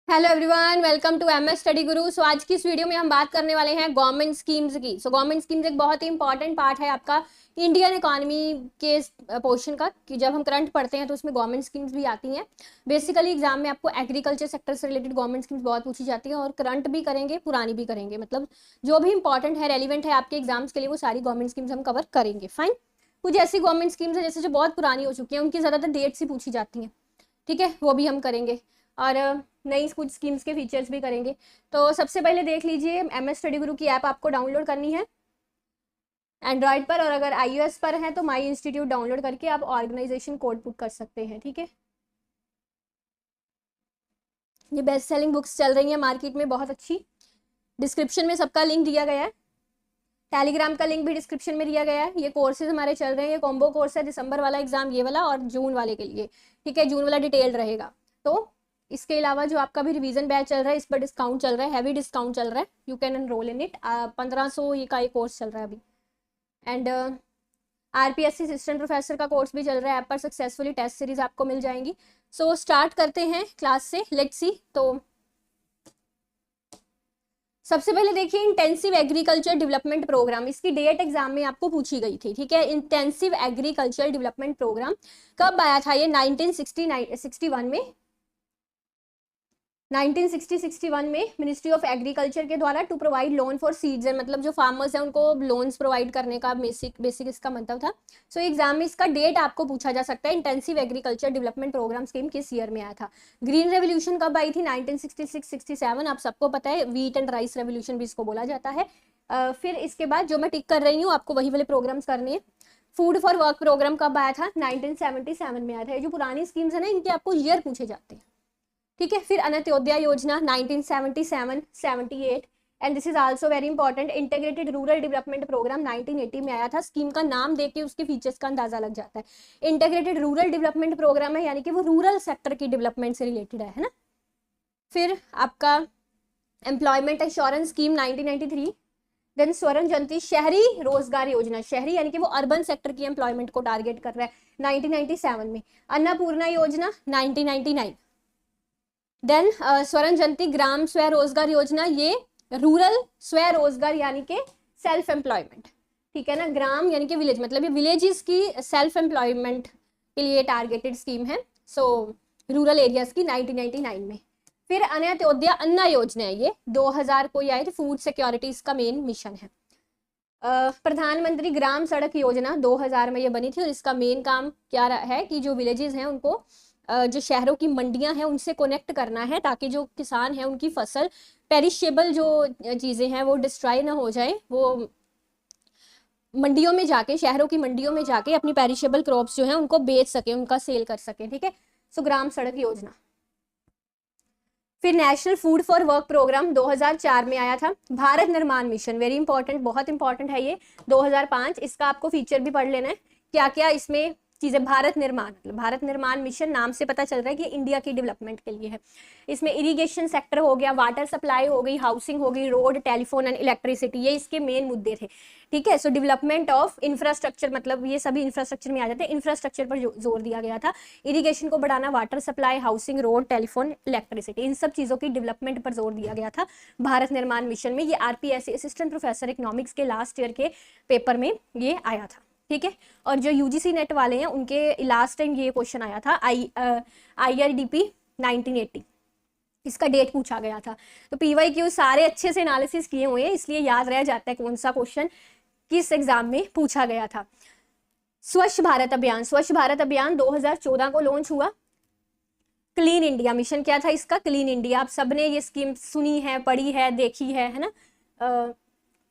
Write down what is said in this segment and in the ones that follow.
Hello everyone, welcome to MS study guru. So आज की इस वीडियो में हम बात करने वाले हैं गवर्नमेंट स्कीम्स की। सो गवर्नमेंट स्कीम्स एक बहुत ही इंपॉर्टेंट पार्ट है आपका इंडियन इकोनॉमी के पोर्शन का, कि जब हम करंट पढ़ते हैं तो उसमें गवर्नमेंट स्कीम्स भी आती हैं। बेसिकली एग्जाम में आपको एग्रीकल्चर सेक्टर से रिलेटेड गवर्नमेंट स्कीम्स बहुत पूछी जाती हैं, और करंट भी करेंगे, पुरानी भी करेंगे। मतलब जो भी इंपॉर्टेंट है, रेलिवेंट है आपके एग्जाम्स के लिए, वो सारी गवर्नमेंट स्कीम्स हम कवर करेंगे। फाइन। कुछ ऐसी गवर्नमेंट स्कीम्स है जैसे जो बहुत पुरानी हो चुकी हैं, उनकी ज़्यादातर डेट्स ही पूछी जाती हैं। ठीक है, वो भी हम करेंगे, और नई कुछ स्कीम्स के फीचर्स भी करेंगे। तो सबसे पहले देख लीजिए, एमएस स्टडी गुरु की ऐप आपको डाउनलोड करनी है एंड्रॉयड पर, और अगर iOS पर है तो माई इंस्टीट्यूट डाउनलोड करके आप ऑर्गेनाइजेशन कोड पुट कर सकते हैं। ठीक है, ये बेस्ट सेलिंग बुक्स चल रही हैं मार्केट में, बहुत अच्छी। डिस्क्रिप्शन में सबका लिंक दिया गया है, टेलीग्राम का लिंक भी डिस्क्रिप्शन में दिया गया है। ये कोर्सेज हमारे चल रहे हैं, ये कॉम्बो कोर्स है, दिसंबर वाला एग्जाम ये वाला, और जून वाले के लिए। ठीक है, जून वाला डिटेल्ड रहेगा। तो इसके अलावा जो आपका भी रिवीजन बैच चल रहा है, इस पर डिस्काउंट चल रहा है, हैवी डिस्काउंट चल रहा है। You can enrol in it. 1500 ये का ये कोर्स चल रहा है अभी। एंड आरपीएससी असिस्टेंट प्रोफेसर का कोर्स भी चल रहा है ऐप पर। सक्सेसफुली टेस्ट सीरीज आपको मिल जाएंगी। सो स्टार्ट करते हैं क्लास से, लेट्स सी। तो सबसे पहले देखिए, इंटेंसिव एग्रीकल्चर डेवलपमेंट प्रोग्राम, इसकी डेट एग्जाम में आपको पूछी गई थी। ठीक है, इंटेंसिव एग्रीकल्चर डेवलपमेंट प्रोग्राम कब आया था? ये 1961 में 1961 में मिनिस्ट्री ऑफ एग्रीकल्चर के द्वारा, to provide loan for seeds. मतलब जो फार्मर्स हैं उनको लोन्स प्रोवाइड करने का बेसिक इसका मतलब था। सो एग्जाम में इसका डेट आपको पूछा जा सकता है। Intensive agriculture development programme scheme किस ईयर में आया था? ग्रीन रेवोल्यूशन कब आई थी? 1966-67, आप सबको पता है। व्हीट एंड राइस रेवोल्यूशन भी इसको बोला जाता है। फिर इसके बाद जो मैं टिक कर रही हूँ, आपको वही वाले प्रोग्राम्स करने हैं। फूड फॉर वर्क प्रोग्राम कब आया था? 1977 में आया था। ये जो पुरानी स्कीम्स है ना, इनके आपको ईयर पूछे जाते हैं। ठीक है, फिर Antyodaya Yojana 1977-78, and this is also very important. Integrated rural development programme 1980 में आया था। स्कीम का नाम देख के उसके फीचर्स का अंदाजा लग जाता है। इंटीग्रेटेड रूरल डेवलपमेंट प्रोग्राम है, यानी कि वो रूरल सेक्टर की डेवलपमेंट से रिलेटेड है ना। फिर आपका एम्प्लॉयमेंट एश्योरेंस स्कीम 1993। देन स्वर्ण जयंती शहरी रोजगार योजना, शहरी यानी कि वो अर्बन सेक्टर की एम्प्लॉयमेंट को टारगेट कर रहा है, 1997 में। अन्नपूर्णा योजना 1999। देन स्वर्ण जयंती ग्राम स्व रोजगार योजना, ये रूरल स्व रोजगार यानी कि सेल्फ एम्प्लॉयमेंट। ठीक है ना, ग्राम यानी कि विलेज, मतलब ये विलेजेस की सेल्फ एम्प्लॉयमेंट के लिए टारगेटेड स्कीम है। सो रूरल एरियाज की 1999 में। फिर अन्त्योदय अन्न योजना है, ये 2000 को आई थी। फूड सिक्योरिटी इसका मेन मिशन है। प्रधानमंत्री ग्राम सड़क योजना 2000 में ये बनी थी, और इसका मेन काम क्या है कि जो विलेजेस हैं उनको जो शहरों की मंडियां हैं उनसे कनेक्ट करना है, ताकि जो किसान हैं उनकी फसल, पेरिशेबल जो चीज़ें हैं वो डिस्ट्रॉय ना हो जाए, वो मंडियों में जाके, शहरों की मंडियों में जाके अपनी पेरिशेबल क्रॉप्स जो हैं उनको बेच सके, उनका सेल कर सके। ठीक है, सो ग्राम सड़क योजना। फिर national food for work programme 2004 में आया था। Bharat Nirman mission, very important, बहुत इंपॉर्टेंट है ये, 2005। इसका आपको फीचर भी पढ़ लेना है, क्या क्या इसमें चीजें। भारत निर्माण, मतलब भारत निर्माण मिशन नाम से पता चल रहा है कि इंडिया की डेवलपमेंट के लिए है। इसमें इरिगेशन सेक्टर हो गया, वाटर सप्लाई हो गई, हाउसिंग हो गई, रोड, टेलीफोन एंड इलेक्ट्रिसिटी, ये इसके मेन मुद्दे थे। ठीक है, सो डेवलपमेंट ऑफ इंफ्रास्ट्रक्चर, मतलब ये सभी इंफ्रास्ट्रक्चर में आ जाते हैं। इंफ्रास्ट्रक्चर पर जोर दिया गया था, इरिगेशन को बढ़ाना, water supply, housing, road, telephone, electricity, इन सब चीजों की डेवलपमेंट पर जोर दिया गया था भारत निर्माण मिशन में। ये आरपीएससी असिस्टेंट प्रोफेसर इकोनॉमिक्स के लास्ट ईयर के पेपर में ये आया था। ठीक है, और जो यूजीसी नेट वाले हैं उनके लास्ट टाइम ये क्वेश्चन आया था, IRDP 1980, इसका डेट पूछा गया था। तो PYQ सारे अच्छे से एनालिसिस किए हुए हैं, इसलिए याद रह जाता है कौन सा क्वेश्चन किस एग्जाम में पूछा गया था। स्वच्छ भारत अभियान, स्वच्छ भारत अभियान 2014 को लॉन्च हुआ। क्लीन इंडिया मिशन क्या था इसका? क्लीन इंडिया, आप सबने ये स्कीम सुनी है, पढ़ी है, देखी है ना।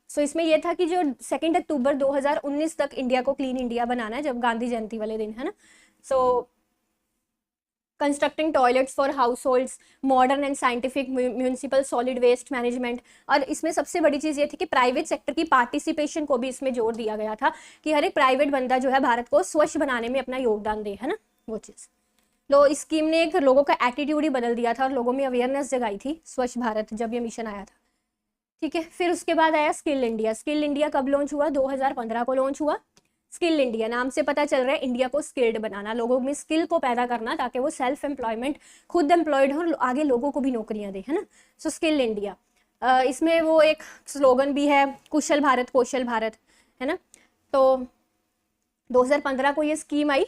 सो इसमें यह था कि जो 2 अक्टूबर 2019 तक इंडिया को क्लीन इंडिया बनाना है, जब गांधी जयंती वाले दिन है ना। So constructing toilets for households, modern and scientific municipal solid waste management. और इसमें सबसे बड़ी चीज़ ये थी कि प्राइवेट सेक्टर की पार्टिसिपेशन को भी इसमें जोर दिया गया था, कि हर एक प्राइवेट बंदा जो है भारत को स्वच्छ बनाने में अपना योगदान दे, है ना, वो चीज़। तो इस स्कीम ने एक लोगों का एटीट्यूड ही बदल दिया था, और लोगों में अवेयरनेस जगाई थी स्वच्छ भारत जब ये मिशन आया था। ठीक है, फिर उसके बाद आया स्किल इंडिया। स्किल इंडिया कब लॉन्च हुआ? 2015 को लॉन्च हुआ। स्किल इंडिया नाम से पता चल रहा है इंडिया को स्किल्ड बनाना, लोगों में स्किल को पैदा करना ताकि वो सेल्फ एम्प्लॉयमेंट, खुद एम्प्लॉयड हो और आगे लोगों को भी नौकरियां दे, है ना। सो स्किल इंडिया, इसमें वो एक स्लोगन भी है, कुशल भारत कौशल भारत, है ना। तो 2015 को ये scheme I.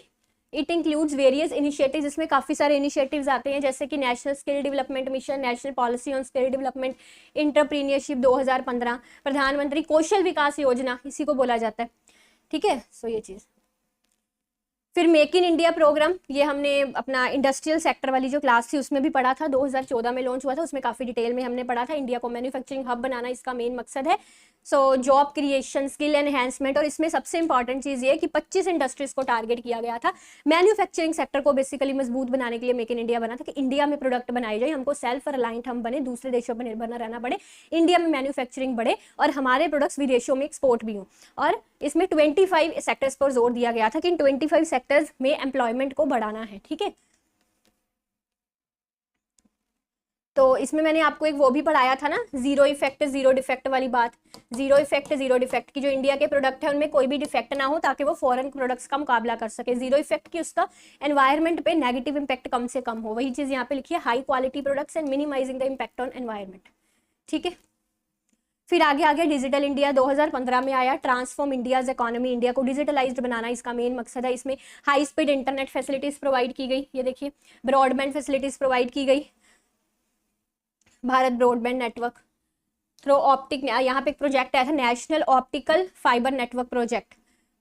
It includes various initiatives, इसमें काफ़ी सारे इनिशिएटिव्स आते हैं जैसे कि national skill development mission, national policy on skill development, entrepreneurship 2015, प्रधानमंत्री कौशल विकास योजना इसी को बोला जाता है, ठीक है। सो ये चीज़, फिर मेक इन इंडिया प्रोग्राम, ये हमने अपना इंडस्ट्रियल सेक्टर वाली जो क्लास थी उसमें भी पढ़ा था, 2014 में लॉन्च हुआ था, उसमें काफ़ी डिटेल में हमने पढ़ा था। इंडिया को मैन्युफैक्चरिंग हब बनाना इसका मेन मकसद है। So job creation, skill enhancement, और इसमें सबसे इंपॉर्टेंट चीज़ ये है कि 25 इंडस्ट्रीज को टारगेट किया गया था। मैन्युफैक्चरिंग सेक्टर को बेसिकली मजबूत बनाने के लिए मेक इन इंडिया बना था कि इंडिया में प्रोडक्ट बनाए जाए, हमको सेल्फ रिलायंट हम बने, दूसरे देशों पर निर्भर न रहना पड़े, इंडिया में मैन्युफैक्चरिंग बढ़े और हमारे प्रोडक्ट्स विदेशों में एक्सपोर्ट भी हों। और इसमें 25 सेक्टर्स पर जोर दिया गया था कि इन 25 सेक्टर्स में एम्प्लॉयमेंट को बढ़ाना है, ठीक है। तो इसमें मैंने आपको एक वो भी पढ़ाया था ना, जीरो इफेक्ट जीरो डिफेक्ट वाली बात, जीरो इफेक्ट जीरो डिफेक्ट की जो इंडिया के प्रोडक्ट है उनमें कोई भी डिफेक्ट ना हो ताकि वो फॉरेन प्रोडक्ट्स का मुकाबला कर सके। जीरो इफेक्ट की उसका एनवायरनमेंट पे नेगेटिव इंपैक्ट कम से कम हो, वही चीज़ यहाँ पे लिखी है, high quality products and minimising the impact on environment, ठीक है। फिर आगे आगे डिजिटल इंडिया 2015 में आया, ट्रांसफॉर्म इंडियाज इकोनॉमी, इंडिया को डिजिटलाइज्ड बनाना इसका मेन मकसद है। इसमें high speed internet facilities provide की गई, ये देखिए ब्रॉडबैंड फैसिलिटीज प्रोवाइड की गई, Bharat broadband network through optic, यहाँ पे एक प्रोजेक्ट आया था national optical fibre network project.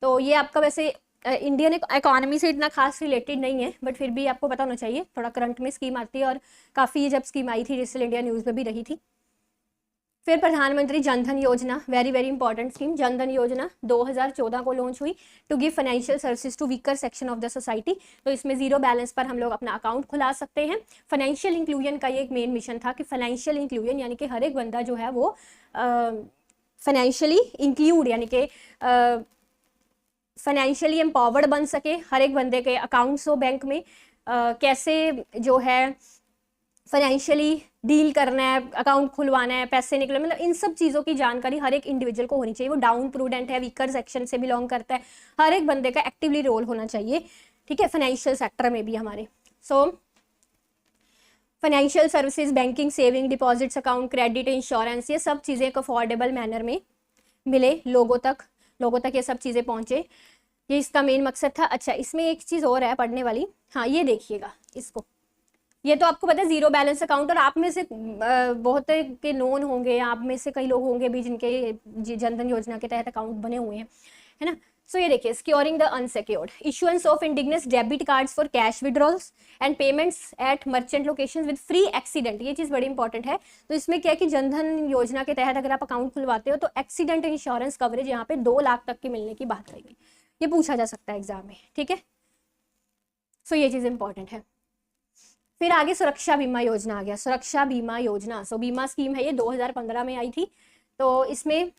तो ये आपका वैसे इंडियन इकोनॉमी से इतना खास रिलेटेड नहीं है, बट फिर भी आपको पता होना चाहिए, थोड़ा करंट में स्कीम आती है और काफ़ी जब स्कीम आई थी डिजिटल इंडिया न्यूज़ में भी रही थी। फिर Pradhan Mantri Jan Dhan Yojana, very very important scheme, Jan Dhan Yojana 2014 को लॉन्च हुई to give financial services to weaker section of the society. तो इसमें जीरो बैलेंस पर हम लोग अपना अकाउंट खुला सकते हैं। फाइनेंशियल इंक्लूजन का ये एक मेन मिशन था कि फाइनेंशियल इंक्लूजन यानी कि हर एक बंदा जो है वो फाइनेंशियली इंक्लूड यानी कि फाइनेंशियली एम्पावर्ड बन सके, हर एक बंदे के अकाउंट्स हो बैंक में, कैसे जो है फाइनेंशियली डील करना है, अकाउंट खुलवाना है, पैसे निकले, मतलब इन सब चीज़ों की जानकारी हर एक इंडिविजुअल को होनी चाहिए। वो डाउन प्रूडेंट है, वीकर सेक्शन से बिलोंग करता है, हर एक बंदे का एक्टिवली रोल होना चाहिए, ठीक है, फाइनेंशियल सेक्टर में भी हमारे। So financial services, banking, saving, deposits account, credit, insurance, ये सब चीज़ें एक अफोर्डेबल मैनर में मिले लोगों तक ये सब चीज़ें पहुँचे, ये इसका मेन मकसद था। अच्छा, इसमें एक चीज़ और है पढ़ने वाली, हाँ ये देखिएगा इसको, ये तो आपको पता है जीरो बैलेंस अकाउंट, और आप में से बहुत के नोन होंगे, आप में से कई लोग होंगे भी जिनके जनधन योजना के तहत अकाउंट बने हुए हैं, है ना। सो ये देखिए, securing the unsecured, issuance of indigenous debit cards for cash withdrawals and payments at merchant locations with free accident, ये चीज़ बड़ी इंपॉर्टेंट है। तो इसमें क्या है कि जनधन योजना के तहत अगर आप अकाउंट खुलवाते हो तो एक्सीडेंट इंश्योरेंस कवरेज यहाँ पे 2 लाख तक की मिलने की बात कही गई, ये पूछा जा सकता है एग्जाम में, ठीक है। सो ये चीज़ इंपॉर्टेंट है। फिर आगे सुरक्षा बीमा योजना आ गया, सुरक्षा बीमा योजना, सो बीमा स्कीम है, ये 2015 में आई थी। तो इसमें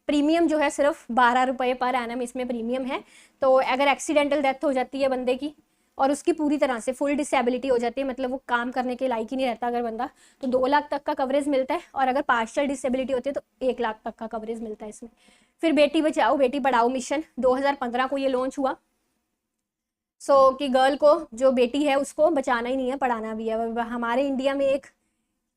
प्रीमियम जो है सिर्फ 12 रुपये पर एनम इसमें प्रीमियम है। तो अगर एक्सीडेंटल डेथ हो जाती है बंदे की और उसकी पूरी तरह से फुल डिसेबिलिटी हो जाती है, मतलब वो काम करने के लायक ही नहीं रहता अगर बंदा, तो 2 लाख तक का कवरेज मिलता है, और अगर पार्शियल डिसेबिलिटी होती है तो 1 लाख तक का कवरेज मिलता है इसमें। फिर बेटी बचाओ बेटी पढ़ाओ मिशन 2015 को ये लॉन्च हुआ। सो कि गर्ल को, जो बेटी है उसको बचाना ही नहीं है, पढ़ाना भी है। हमारे इंडिया में एक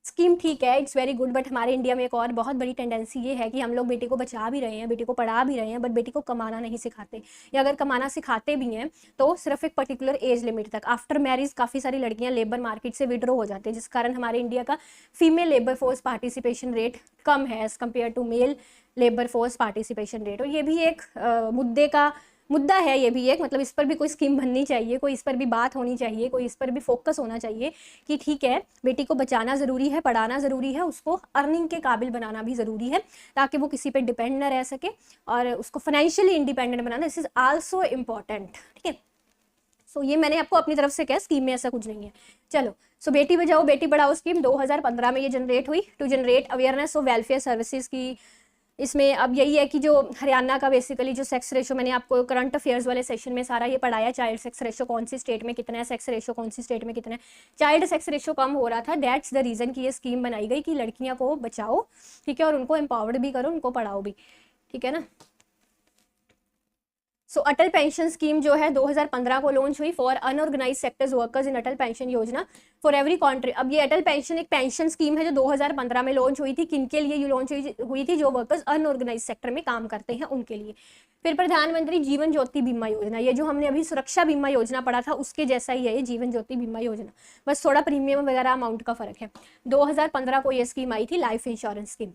स्कीम ठीक है, इट्स वेरी गुड, बट हमारे इंडिया में एक और बहुत बड़ी टेंडेंसी ये है कि हम लोग बेटी को बचा भी रहे हैं, बेटी को पढ़ा भी रहे हैं, बट बेटी को कमाना नहीं सिखाते, या अगर कमाना सिखाते भी हैं तो सिर्फ एक पर्टिकुलर एज लिमिट तक। आफ्टर मैरिज काफ़ी सारी लड़कियां लेबर मार्केट से विड्रॉ हो जाती है, जिस कारण हमारे इंडिया का female labour force participation rate कम है as compare to male labour force participation rate. और ये भी एक मुद्दा है, ये भी एक, मतलब इस पर भी कोई स्कीम बननी चाहिए, कोई इस पर भी बात होनी चाहिए, कोई इस पर भी फोकस होना चाहिए कि ठीक है बेटी को बचाना ज़रूरी है, पढ़ाना ज़रूरी है, उसको अर्निंग के काबिल बनाना भी ज़रूरी है ताकि वो किसी पे डिपेंड ना रह सके, और उसको financially independent banana, this is also important, ठीक है। सो ये मैंने आपको अपनी तरफ से कहा, स्कीम में ऐसा कुछ नहीं है। चलो, सो बेटी बचाओ बेटी पढ़ाओ स्कीम 2015 में ये जनरेट हुई to generate awareness of welfare services की। इसमें अब यही है कि जो हरियाणा का बेसिकली जो सेक्स रेशो, मैंने आपको करंट अफेयर्स वाले सेशन में सारा ये पढ़ाया, चाइल्ड सेक्स रेशो कौन सी स्टेट में कितना है, सेक्स रेशो कौन सी स्टेट में कितना है, चाइल्ड सेक्स रेशो कम हो रहा था, दैट्स द रीज़न कि ये स्कीम बनाई गई कि लड़कियां को बचाओ, ठीक है, और उनको एम्पावर्ड भी करो, उनको पढ़ाओ भी, ठीक है ना। सो अटल पेंशन स्कीम जो है 2015 को लॉन्च हुई for unorganise sectors workers in Atal pension Yojana for every country. अब ये अटल पेंशन एक पेंशन स्कीम है जो 2015 में लॉन्च हुई थी। किनके लिए ये लॉन्च हुई थी? जो वर्कर्स अनऑर्गेनाइज सेक्टर में काम करते हैं उनके लिए। फिर प्रधानमंत्री जीवन ज्योति बीमा योजना, ये जो हमने अभी सुरक्षा बीमा योजना पढ़ा था उसके जैसा ही है ये जीवन ज्योति बीमा योजना, बस थोड़ा प्रीमियम वगैरह अमाउंट का फर्क है। 2015 को ये स्कीम आई थी, लाइफ इंश्योरेंस स्कीम।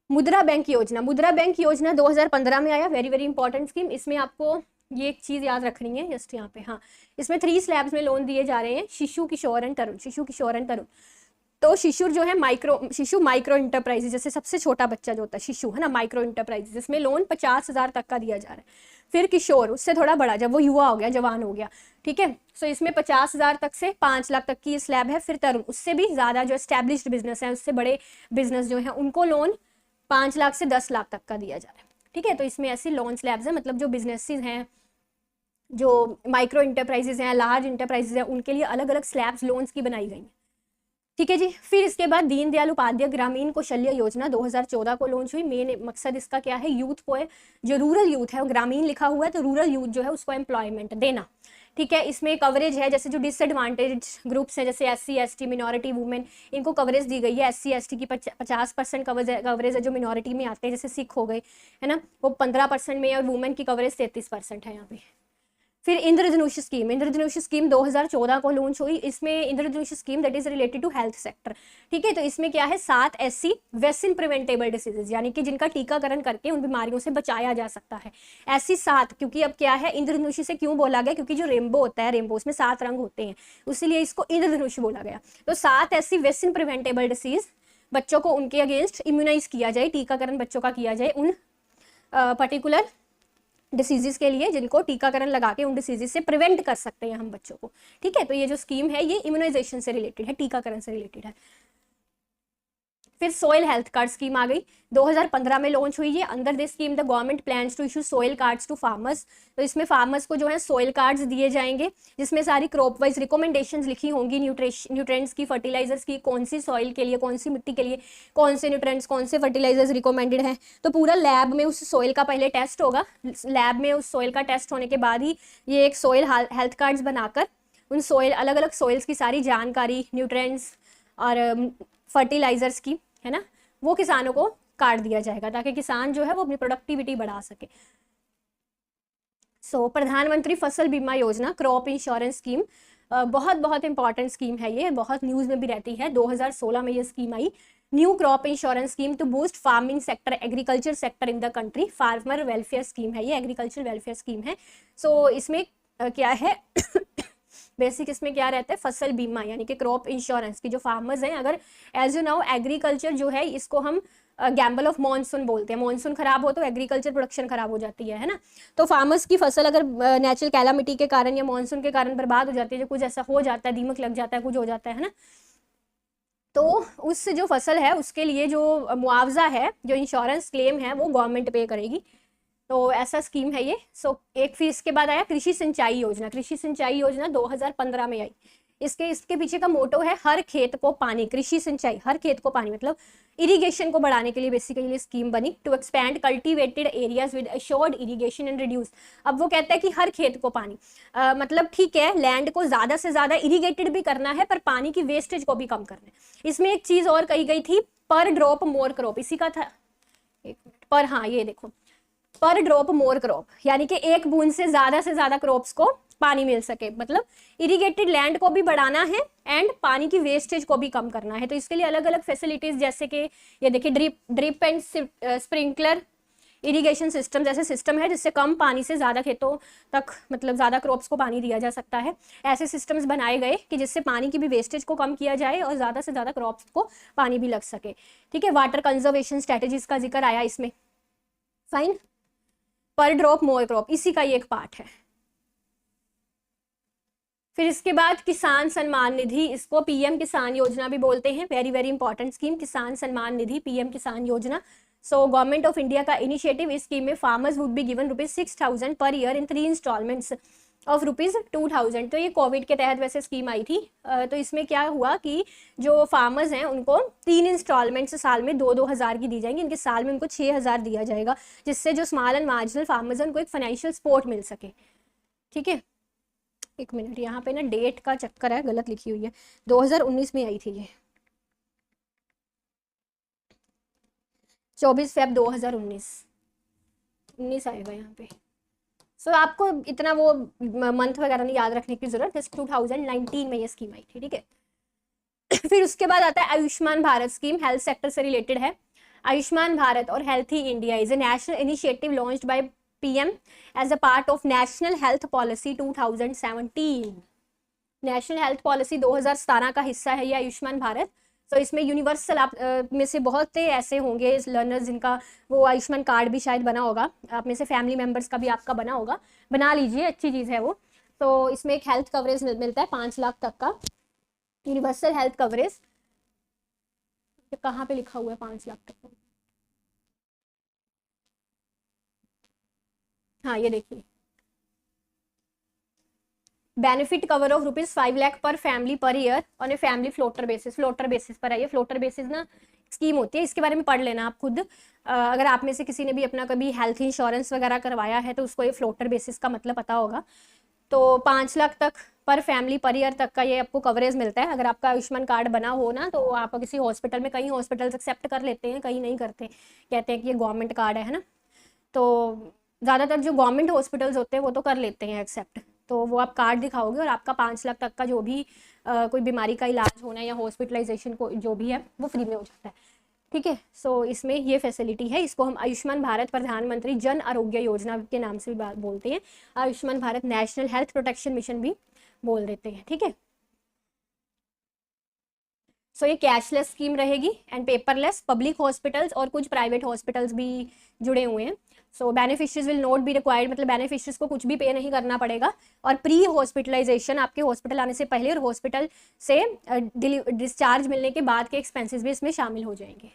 मुद्रा बैंक योजना, मुद्रा बैंक योजना 2015 में आया, वेरी वेरी इंपॉर्टेंट स्कीम। इसमें आपको ये एक चीज याद रखनी है जस्ट यहाँ पे, हाँ, इसमें 3 स्लैब्स में लोन दिए जा रहे हैं, शिशु, किशोर एंड तरुण। शिशु, किशोर एंड तरुण। तो शिशु जो है शिशु माइक्रो इंटरप्राइजेज, जैसे सबसे छोटा बच्चा जो होता है शिशु, है ना, माइक्रो इंटरप्राइजेज, जिसमें लोन 50,000 तक का दिया जा रहा है। फिर किशोर, उससे थोड़ा बड़ा, जब वो युवा हो गया, जवान हो गया, ठीक है, सो इसमें 50,000 तक से 5 लाख तक की स्लैब है। फिर तरुण, उससे भी ज्यादा, जो एस्टेब्लिश्ड बिजनेस है, उससे बड़े बिजनेस जो है उनको लोन 5 लाख से 10 लाख तक का दिया जा रहा है, ठीक है। तो इसमें ऐसी लोन स्लैब्स है, मतलब जो बिजनेसेस हैं, जो माइक्रो इंटरप्राइजेज हैं, लार्ज इंटरप्राइजेज हैं, उनके लिए अलग अलग स्लैब्स लोन्स की बनाई गई हैं, ठीक है जी। फिर इसके बाद दीनदयाल उपाध्याय ग्रामीण कौशल्य योजना 2014 को लॉन्च हुई। मेन मकसद इसका क्या है? यूथ को है, जो रूरल यूथ है, वो ग्रामीण लिखा हुआ है तो रूरल यूथ जो है उसको एम्प्लॉयमेंट देना, ठीक है। इसमें कवरेज है, जैसे जो डिसएडवांटेज ग्रुप्स हैं, जैसे SC ST, मिनॉरिटी, वुमेन, इनको कवरेज दी गई है। SC ST की 50% कवरेज है, जो मिनॉरिटी में आते हैं, जैसे सिख हो गए, है ना, वो 15% में है, और वुमेन की कवरेज 33% है यहाँ पे। फिर इंद्रधनुष स्कीम, इंद्रधनुष स्कीम 2014 को लॉन्च हुई। इसमें Indradhanush scheme that is related to health sector, ठीक है। तो इसमें क्या है? 7 ऐसी वैक्सीन प्रिवेंटेबल डिसीजेज, यानी कि जिनका टीकाकरण करके उन बीमारियों से बचाया जा सकता है, ऐसी 7। क्योंकि अब क्या है, इंद्रधनुष से क्यों बोला गया? क्योंकि जो रेनबो होता है, रेनबो में 7 रंग होते हैं, इसीलिए इसको इंद्रधनुष बोला गया। तो 7 ऐसी वैक्सीन प्रिवेंटेबल डिसीज, बच्चों को उनके अगेंस्ट इम्यूनाइज किया जाए, टीकाकरण बच्चों का किया जाए उन पर्टिकुलर डिसीजेस के लिए, जिनको टीकाकरण लगा के उन डिसीजेस से प्रिवेंट कर सकते हैं हम बच्चों को, ठीक है। तो ये जो स्कीम है ये इम्यूनाइजेशन से रिलेटेड है, टीकाकरण से रिलेटेड है। फिर सोयल हेल्थ कार्ड स्कीम आ गई, 2015 में लॉन्च हुई है। Under this scheme the government plans to issue soil cards to farmers. तो इसमें फार्मर्स को जो है सोयल कार्ड्स दिए जाएंगे, जिसमें सारी क्रॉप वाइज रिकमेंडेशंस लिखी होंगी, न्यूट्रेंट्स की, फर्टिलाइजर्स की, कौन सी सॉइल के लिए, कौन सी मिट्टी के लिए कौन से न्यूट्रेंट्स, कौन से फर्टिलाइजर्स रिकमेंडेड हैं। तो पूरा लैब में उस सॉइल का पहले टेस्ट होगा, लैब में उस सॉइल का टेस्ट होने के बाद ही ये एक सोयल हेल्थ कार्ड्स बनाकर उन सॉइल, अलग अलग सॉइल्स की सारी जानकारी, न्यूट्रेंट्स और फर्टिलाइजर्स की, है ना, वो किसानों को काट दिया जाएगा, ताकि किसान जो है वो अपनी प्रोडक्टिविटी बढ़ा सके। सो प्रधानमंत्री फसल बीमा योजना, क्रॉप इंश्योरेंस स्कीम, बहुत बहुत इंपॉर्टेंट स्कीम है ये, बहुत न्यूज में भी रहती है। 2016 में ये स्कीम आई, new crop insurance scheme to boost farming sector, agriculture sector in the country, farmer welfare scheme है ये, एग्रीकल्चर वेलफेयर स्कीम है। सो इसमें क्या है बेसिक इसमें क्या रहता है? फसल बीमा, यानी कि क्रॉप इंश्योरेंस की जो फार्मर्स हैं, अगर एज यू नाउ एग्रीकल्चर जो है इसको हम गैम्बल ऑफ मॉनसून बोलते हैं, मॉनसून खराब हो तो एग्रीकल्चर प्रोडक्शन खराब हो जाती है ना। तो फार्मर्स की फसल अगर नेचुरल कैलामिटी के कारण या मॉनसून के कारण बर्बाद हो जाती है, जो कुछ ऐसा हो जाता है, दीमक लग जाता है, कुछ हो जाता है ना, तो उस जो फसल है उसके लिए जो मुआवजा है, जो इंश्योरेंस क्लेम है, वो गवर्नमेंट पे करेगी। तो ऐसा स्कीम है ये। सो एक फिर इसके बाद आया कृषि सिंचाई योजना, कृषि सिंचाई योजना 2015 में आई। इसके पीछे का मोटो है हर खेत को पानी, कृषि सिंचाई, हर खेत को पानी, मतलब इरिगेशन को बढ़ाने के लिए बेसिकली स्कीम बनी, to expand cultivated areas with assured irrigation and reduce. अब वो कहता है कि हर खेत को पानी, मतलब ठीक है, लैंड को ज्यादा से ज्यादा इरिगेटेड भी करना है, पर पानी की वेस्टेज को भी कम करना है। इसमें एक चीज और कही गई थी, पर ड्रॉप मोर क्रॉप, इसी का था, एक मिनट पर, हाँ ये देखो, पर ड्रॉप मोर क्रॉप, यानी कि एक बूंद से ज्यादा क्रॉप्स को पानी मिल सके, मतलब इरिगेटेड लैंड को भी बढ़ाना है एंड पानी की वेस्टेज को भी कम करना है। तो इसके लिए अलग अलग फैसिलिटीज, जैसे कि ये देखिए drip and sprinkler irrigation system जैसे सिस्टम है, जिससे कम पानी से ज्यादा खेतों तक, मतलब ज्यादा क्रॉप्स को पानी दिया जा सकता है। ऐसे सिस्टम्स बनाए गए कि जिससे पानी की भी वेस्टेज को कम किया जाए और ज्यादा से ज्यादा क्रॉप्स को पानी भी लग सके, ठीक है। वाटर कंजर्वेशन स्ट्रेटेजीज का जिक्र आया इसमें, फाइन। पर ड्रॉप मोर क्रॉप, इसी का ये एक पार्ट है। फिर इसके बाद किसान सम्मान निधि, इसको पीएम किसान योजना भी बोलते हैं, वेरी वेरी इंपॉर्टेंट स्कीम, किसान सम्मान निधि, पीएम किसान योजना। सो गवर्नमेंट ऑफ इंडिया का इनिशिएटिव, इस स्कीम में farmers would be given ₹6,000 per year in 3 installments, of ₹2000। तो ये कोविड के तहत वैसे स्कीम आई थी। तो इसमें क्या हुआ कि जो फार्मर्स हैं उनको 3 इंस्टॉलमेंट्स साल में 2-2 हज़ार की दी जाएंगी, इनके साल में उनको 6,000 दिया जाएगा, जिससे जो स्मॉल एंड मार्जिनल फार्मर्स हैं उनको एक फाइनेंशियल सपोर्ट मिल सके। ठीक है, एक मिनट, यहाँ पे ना डेट का चक्कर है, गलत लिखी हुई है, 2019 में आई थी ये, 24 फ़रवरी 2019 आएगा यहाँ पे। सो आपको इतना वो मंथ वगैरह नहीं याद रखने की जरूरत, जस्ट 2019 में ये स्कीम आई थी। ठीक है, फिर उसके बाद आता है Ayushman Bharat scheme, health sector से रिलेटेड है। आयुष्मान भारत और healthy India is a national initiative launched by PM as a part of national health policy 2017। National health policy 2017 का हिस्सा है ये आयुष्मान भारत। तो इसमें यूनिवर्सल आप में से बहुत से ऐसे होंगे लर्नर्स जिनका वो आयुष्मान कार्ड भी शायद बना होगा, आप में से फैमिली मेम्बर्स का भी आपका बना होगा, बना लीजिए, अच्छी चीज़ है वो। तो इसमें एक हेल्थ कवरेज मिलता है 5 लाख तक का, यूनिवर्सल हेल्थ कवरेज। कहाँ पे लिखा हुआ है 5 लाख तक? हाँ ये देखिए, बेनिफिट कवर ऑफ ₹5 लाख पर family per year on a family floater basis. Floater basis पर है ये, फ्लोटर बेसिस ना स्कीम होती है, इसके बारे में पढ़ लेना आप खुद। अगर आप में से किसी ने भी अपना कभी हेल्थ इंश्योरेंस वगैरह करवाया है तो उसको ये फ्लोटर बेसिस का मतलब पता होगा। तो 5 लाख तक पर फैमिली पर ईयर तक का ये आपको कवरेज मिलता है। अगर आपका आयुष्मान कार्ड बना हो ना तो आप किसी हॉस्पिटल में, कई हॉस्पिटल्स एक्सेप्ट कर लेते हैं, कई नहीं करते, कहते हैं कि ये गवर्नमेंट कार्ड है ना। तो ज़्यादातर जो गवर्नमेंट हॉस्पिटल्स होते हैं वो तो कर लेते हैं एक्सेप्ट। तो वो आप कार्ड दिखाओगे और आपका 5 लाख तक का जो भी कोई बीमारी का इलाज होना या हॉस्पिटलाइजेशन को जो भी है वो फ्री में हो जाता है। ठीक है, सो इसमें ये फैसिलिटी है, इसको हम आयुष्मान भारत प्रधानमंत्री जन आरोग्य योजना के नाम से भी बोलते हैं, Ayushman Bharat national health protection mission भी बोल देते हैं। ठीक है, सो ये कैशलेस स्कीम रहेगी एंड पेपरलेस। पब्लिक हॉस्पिटल्स और कुछ प्राइवेट हॉस्पिटल्स भी जुड़े हुए हैं। So beneficiaries will not be required, मतलब बेनिफिशियरीज को कुछ भी पे नहीं करना पड़ेगा। और प्री हॉस्पिटलाइजेशन, आपके हॉस्पिटल आने से पहले और हॉस्पिटल से डिस्चार्ज मिलने के बाद के एक्सपेंसेस भी इसमें शामिल हो जाएंगे।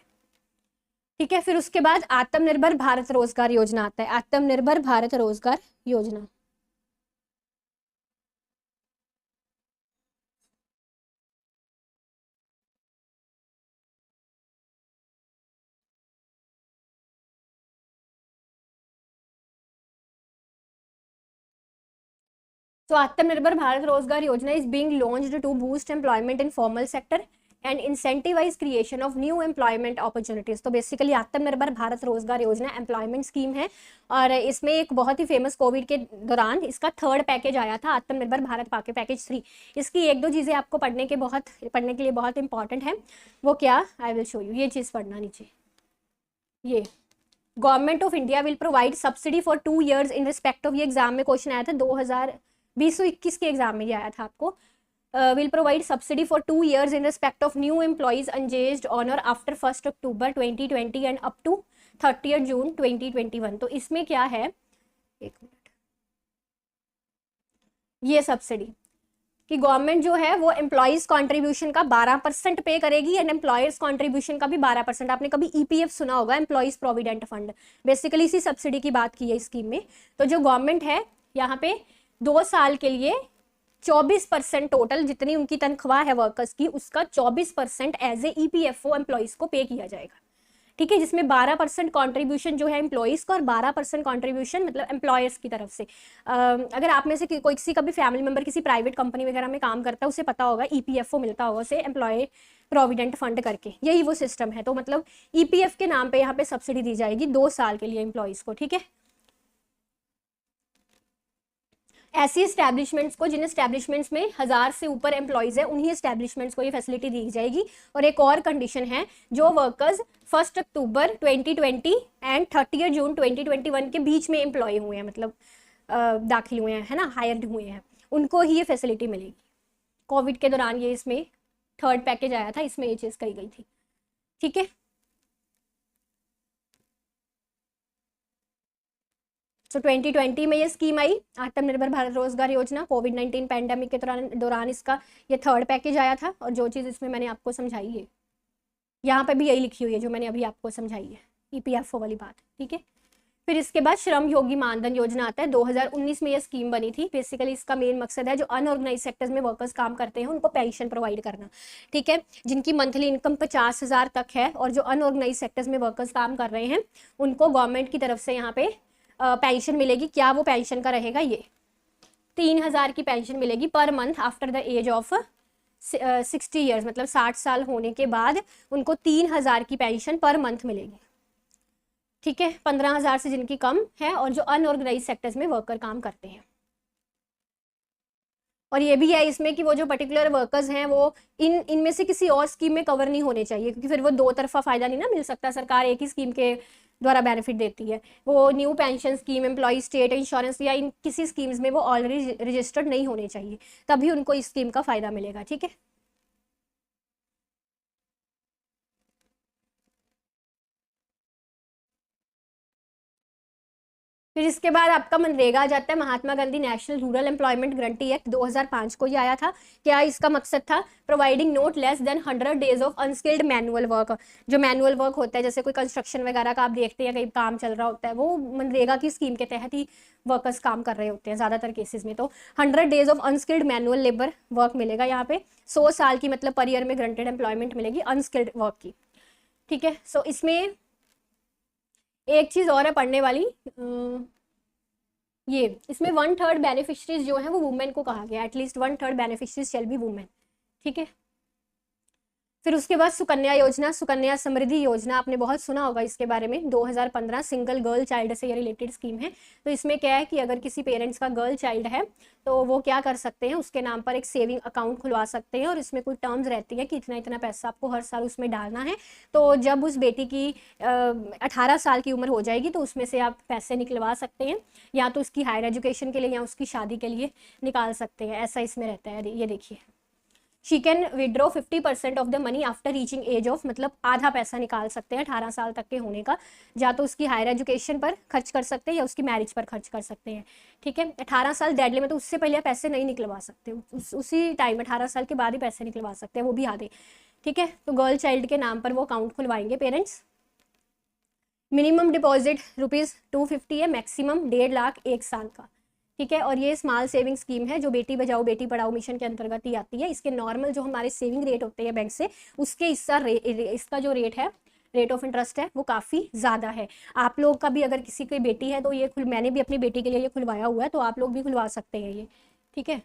ठीक है, फिर उसके बाद आत्मनिर्भर भारत रोजगार योजना आता है, आत्मनिर्भर भारत रोजगार योजना। So Atmanirbhar Bharat Rozgar Yojana is being launched to boost employment in formal sector and incentivize creation of new employment opportunities। तो बेसिकली आत्मनिर्भर भारत रोजगार योजना एम्प्लॉयमेंट स्कीम है और इसमें एक बहुत ही फेमस कोविड के दौरान इसका 3rd पैकेज आया था, आत्मनिर्भर भारत पाके पैकेज 3। इसकी 1-2 चीज़ें आपको पढ़ने के लिए बहुत इंपॉर्टेंट है। वो क्या, आई विल शो यू। ये चीज़ पढ़ना नीचे, ये government of India will provide subsidy for 2 years in respect of, ये एग्जाम में क्वेश्चन आया था 2020-21 के एग्जाम में ये आया था आपको। Will provide subsidy for 2 years in respect of new employees engaged on और after 1 October 2020 and up to 30 June 2021। तो इसमें क्या है, एक मिनट, ये सब्सिडी कि गवर्नमेंट जो है वो एम्प्लॉयज कॉन्ट्रीब्यूशन का 12% पे करेगी एंड एम्प्लॉयर्स कॉन्ट्रीब्यूशन का भी 12%। आपने कभी ईपीएफ सुना होगा, एम्प्लॉयज प्रोविडेंट फंड, बेसिकली इसी सब्सिडी की बात की है स्कीम में। तो जो गवर्नमेंट है यहाँ पे 2 साल के लिए 24% टोटल जितनी उनकी तनख्वाह है वर्कर्स की, उसका 24% एज ए ईपीएफओ एम्प्लॉयज को पे किया जाएगा। ठीक है, जिसमें 12% कॉन्ट्रीब्यूशन जो है एम्प्लॉयज़ का और 12% कॉन्ट्रीब्यूशन मतलब एम्प्लॉयर्स की तरफ से। अगर आप में से कोई किसी का भी फैमिली मेंबर किसी प्राइवेट कंपनी वगैरह में काम करता है, उसे पता होगा ईपीएफओ मिलता होगा उसे, एम्प्लॉय प्रोविडेंट फंड करके, यही वो सिस्टम है। तो मतलब ईपीएफ के नाम पे यहाँ पे सब्सिडी दी जाएगी 2 साल के लिए एम्प्लॉयज़ को। ठीक है, ऐसी एस्टैब्लिशमेंट्स को जिन एस्टैब्लिशमेंट्स में 1000 से ऊपर एम्प्लॉयज है, उन्हीं एस्टैब्लिशमेंट्स को ये फैसिलिटी दी जाएगी। और एक और कंडीशन है, जो वर्कर्स 1 October 2020 एंड 30 June 2021 के बीच में एम्प्लॉय हुए हैं, मतलब दाखिल हुए हैं, है ना, हायर्ड हुए हैं, उनको ही ये फैसिलिटी मिलेगी। कोविड के दौरान ये इसमें 3rd पैकेज आया था, इसमें ये चीज़ कही गई थी। ठीक है, सो 2020 में ये स्कीम आई, आत्मनिर्भर भारत रोजगार योजना। कोविड-19 पैंडेमिक के दौरान इसका ये 3rd पैकेज आया था। और जो चीज़ इसमें मैंने आपको समझाई है, यहाँ पे भी यही लिखी हुई है जो मैंने अभी आपको समझाई है, ईपीएफओ वाली बात। ठीक है, फिर इसके बाद श्रम योगी मानधन योजना आता है। 2019 में ये स्कीम बनी थी। बेसिकली इसका मेन मकसद है जो अनऑर्गेनाइज सेक्टर्स में वर्कर्स काम करते हैं उनको पेंशन प्रोवाइड करना, ठीक है, जिनकी मंथली इनकम 50,000 तक है और जो अनऑर्गेनाइज सेक्टर्स में वर्कर्स काम कर रहे हैं उनको गवर्नमेंट की तरफ से यहाँ पे पेंशन मिलेगी। क्या वो पेंशन का रहेगा, ये 3,000 की पेंशन मिलेगी per month after the age of 60 years, मतलब 60 साल होने के बाद उनको 3,000 की पेंशन पर मंथ मिलेगी, ठीक है, 15,000 से जिनकी कम है और जो अनऑर्गेनाइज सेक्टर्स में वर्कर काम करते हैं। और ये भी है इसमें कि वो जो पर्टिकुलर वर्कर्स हैं वो इनमें से किसी और स्कीम में कवर नहीं होने चाहिए, क्योंकि फिर वो दो तरफा फायदा नहीं ना मिल सकता। सरकार एक ही स्कीम के द्वारा बेनिफिट देती है, वो new pension scheme, employ state insurance या इन किसी स्कीम्स में वो ऑलरेडी रजिस्टर्ड नहीं होने चाहिए, तभी उनको इस स्कीम का फायदा मिलेगा, ठीक है। फिर इसके बाद आपका मनरेगा आ जाता है, Mahatma Gandhi national rural employment guarantee act 2005 को ये आया था। क्या इसका मकसद था, providing not less than 100 days of unskilled manual work. जो मैनुअल वर्क होता है, जैसे कोई कंस्ट्रक्शन वगैरह का आप देखते हैं, कहीं काम चल रहा होता है, वो मनरेगा की स्कीम के तहत ही वर्कर्स काम कर रहे होते हैं ज़्यादातर केसेस में। तो 100 days of unskilled manual labour work मिलेगा यहाँ पे। 100 साल की मतलब पर ईयर में ग्रंटेड एम्प्लॉयमेंट मिलेगी अनस्किल्ड वर्क की, ठीक है। सो इसमें एक चीज और है पढ़ने वाली, ये इसमें 1/3 बेनिफिशरीज जो है वो वुमेन को कहा गया, at least 1/3 beneficiaries shall be women, ठीक है। फिर उसके बाद सुकन्या योजना, सुकन्या समृद्धि योजना, आपने बहुत सुना होगा इसके बारे में। 2015 सिंगल गर्ल चाइल्ड से ये रिलेटेड स्कीम है। तो इसमें क्या है कि अगर किसी पेरेंट्स का गर्ल चाइल्ड है तो वो क्या कर सकते हैं, उसके नाम पर एक सेविंग अकाउंट खुलवा सकते हैं और इसमें कुछ टर्म्स रहती है कि इतना इतना पैसा आपको हर साल उसमें डालना है। तो जब उस बेटी की 18 साल की उम्र हो जाएगी तो उसमें से आप पैसे निकलवा सकते हैं, या तो उसकी हायर एजुकेशन के लिए या उसकी शादी के लिए निकाल सकते हैं, ऐसा इसमें रहता है। ये देखिए, she can withdraw 50% of the money after reaching age of, मतलब आधा पैसा निकाल सकते हैं 18 साल तक के होने का, या तो उसकी हायर एजुकेशन पर खर्च कर सकते हैं या उसकी मैरिज पर खर्च कर सकते हैं, ठीक है। 18 साल डेड लिमिट, तो उससे पहले पैसे नहीं निकलवा सकते, उसी टाइम 18 साल के बाद ही पैसे निकलवा सकते हैं, वो भी आधे, ठीक है। तो गर्ल चाइल्ड के नाम पर वो अकाउंट खुलवाएंगे पेरेंट्स। मिनिमम डिपॉजिट ₹250 है, मैक्सिमम 1.5 लाख 1 साल का, ठीक है। और ये स्मॉल सेविंग स्कीम है जो बेटी बचाओ बेटी पढ़ाओ मिशन के अंतर्गत ही आती है। इसके नॉर्मल जो हमारे सेविंग रेट होते हैं बैंक से, उसके इसका जो रेट है, रेट ऑफ इंटरेस्ट है, वो काफ़ी ज़्यादा है। आप लोग का भी अगर किसी की बेटी है तो ये मैंने भी अपनी बेटी के लिए ये खुलवाया हुआ है, तो आप लोग भी खुलवा सकते हैं ये, ठीक है।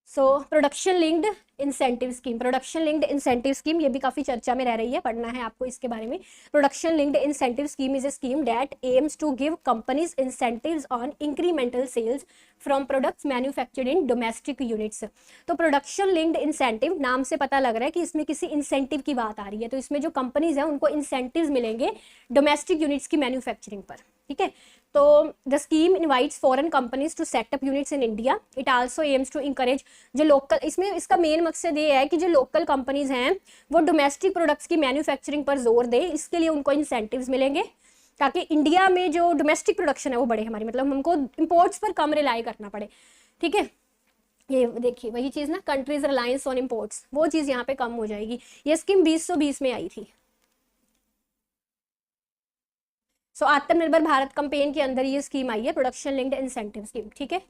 So production linked incentive scheme, production linked incentive scheme ये भी काफी चर्चा में रह रही है, पढ़ना है आपको इसके बारे में। Production linked incentive scheme is a scheme that aims to give companies incentives on incremental sales from products manufactured in domestic units. तो प्रोडक्शन लिंक्ड इंसेंटिव, नाम से पता लग रहा है कि इसमें किसी इंसेंटिव की बात आ रही है। तो इसमें जो कंपनीज हैं उनको इंसेंटिव्स मिलेंगे डोमेस्टिक यूनिट्स की मैन्युफैक्चरिंग पर, ठीक है। तो the scheme invites foreign companies to set up units in India. It also aims to encourage जो लोकल, इसमें इसका मेन मकसद ये है कि जो लोकल कंपनीज हैं वो डोमेस्टिक प्रोडक्ट्स की मैन्युफैक्चरिंग पर जोर दे, इसके लिए उनको इंसेंटिव्स मिलेंगे ताकि इंडिया में जो डोमेस्टिक प्रोडक्शन है वो बढ़े हमारी, मतलब हमको इंपोर्ट्स पर कम रिलाई करना पड़े, ठीक है। ये देखिए वही चीज़ ना, कंट्रीज रिलायंस ऑन इंपोर्ट्स, वो चीज़ यहाँ पे कम हो जाएगी। ये स्कीम 2020 में आई थी। सो आत्मनिर्भर भारत कैंपेन के अंदर ये स्कीम आई है, प्रोडक्शन लिंक्ड इंसेंटिव स्कीम, ठीक है।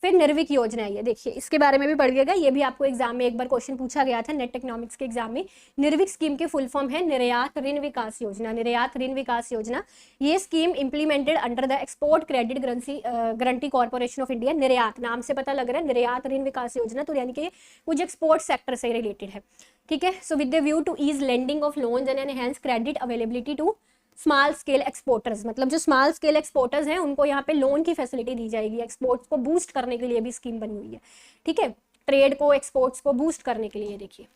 फिर निर्विक योजना है, ये देखिए इसके बारे में भी पढ़िएगा, ये भी आपको एग्जाम में एक बार क्वेश्चन पूछा गया था नेट इकोनॉमिक्स के एग्जाम में। निर्विक स्कीम के फुल फॉर्म है निर्यात ऋण विकास योजना। निर्यात ऋण विकास योजना ये scheme implemented under the export credit guarantee corporation of India. निर्यात, नाम से पता लग रहा है निर्यात ऋण विकास योजना, तो यानी कि कुछ एक्सपोर्ट सेक्टर से रिलेटेड है, ठीक है। So with the view to ease lending of loans and enhance credit availability to small scale exporters, मतलब जो स्मॉल स्केल एक्सपोर्टर्स हैं उनको यहाँ पे लोन की फैसिलिटी दी जाएगी। एक्सपोर्ट्स को बूस्ट करने के लिए भी स्कीम बनी हुई है, ठीक है, ट्रेड को एक्सपोर्ट्स को बूस्ट करने के लिए। देखिए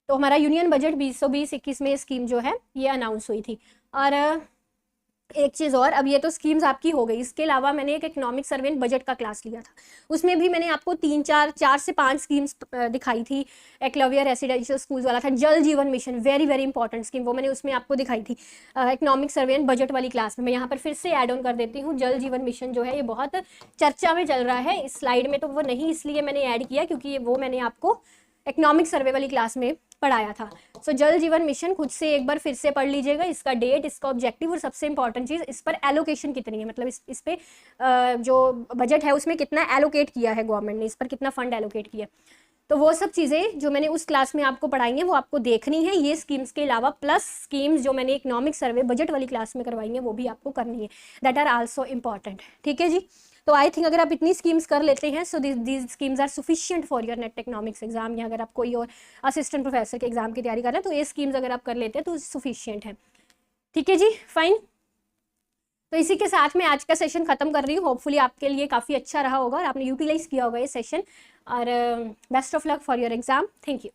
तो हमारा यूनियन बजट 2020-21 में स्कीम जो है ये अनाउंस हुई थी। और एक चीज़ और, अब ये तो स्कीम्स आपकी हो गई, इसके अलावा मैंने एक इकोनॉमिक सर्वे एंड बजट का क्लास लिया था, उसमें भी मैंने आपको 4 से 5 स्कीम्स दिखाई थी। एकलव्य रेसिडेंशियल स्कूल्स वाला था, जल जीवन mission, very very important scheme, वो मैंने उसमें आपको दिखाई थी इकोनॉमिक सर्वे एंड बजट वाली क्लास में। मैं यहाँ पर फिर से ऐड ऑन कर देती हूँ, जल जीवन मिशन जो है ये बहुत चर्चा में चल रहा है। इस स्लाइड में तो वो नहीं इसलिए मैंने ऐड किया क्योंकि वो मैंने आपको इकोनॉमिक सर्वे वाली क्लास में पढ़ाया था। सो जल जीवन मिशन खुद से एक बार फिर से पढ़ लीजिएगा, इसका डेट, इसका ऑब्जेक्टिव और सबसे इंपॉर्टेंट चीज़ इस पर एलोकेशन कितनी है, मतलब इस पे जो बजट है उसमें कितना एलोकेट किया है गवर्नमेंट ने, इस पर कितना फंड एलोकेट किया। तो वो सब चीज़ें जो मैंने उस क्लास में आपको पढ़ाई हैं वो आपको देखनी है, ये स्कीम्स के अलावा प्लस स्कीम्स जो मैंने इकोनॉमिक सर्वे बजट वाली क्लास में करवाई हैं वो भी आपको करनी है, दैट आर आल्सो इम्पॉर्टेंट। ठीक है जी, तो आई थिंक अगर आप इतनी स्कीम्स कर लेते हैं so these schemes are sufficient for your NET economics exam, या अगर आप कोई और असिस्टेंट प्रोफेसर के एग्जाम की तैयारी कर रहे हैं तो ये स्कीम्स अगर आप कर लेते हैं तो सफिशिएंट है। ठीक है जी, फाइन। तो इसी के साथ मैं आज का सेशन खत्म कर रही हूँ। होपफुली आपके लिए काफ़ी अच्छा रहा होगा और आपने यूटिलाइज किया होगा ये सेशन, और best of luck for your exam. Thank you.